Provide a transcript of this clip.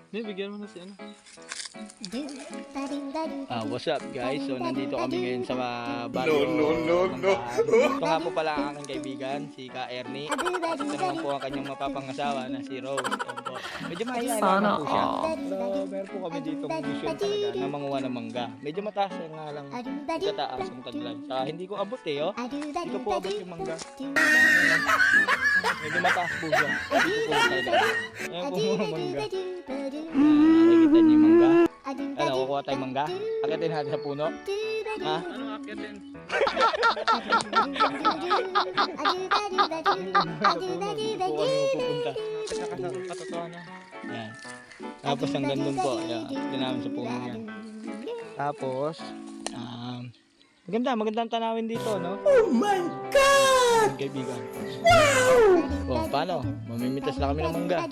Hindi, bigyan mo na si ano. What's up guys? So nandito kami ngayon sa baryo Manggahan. Ito nga po pala ang aking kaibigan, si Ka Ernie. At ito naman po ang kanyang mapapangasawa na si Rose. Ayan po. Medyo mahihayin naman po siya. Pero meron po kami dito mission talaga na manguha ng mangga. Medyo mataas nga lang kataas ang taglan. Saka hindi ko abot oh. Dito po abot yung mangga. Medyo mataas po siya. Dito po talaga. Ayan po mga mangga. Nakikita niyo yung mangga. Ano, kukuha tayong mangga? Akitin natin sa puno? Ha? Ano akitin? Pupunta. Katotohanan. Yan. Tapos hanggang doon po. Yan. Ito namin sa puno yan. Tapos, magandang tanawin dito, no? Oh my God! Kaibigan. Wow! Oh, paano? Mamimitas na kami ng mangga.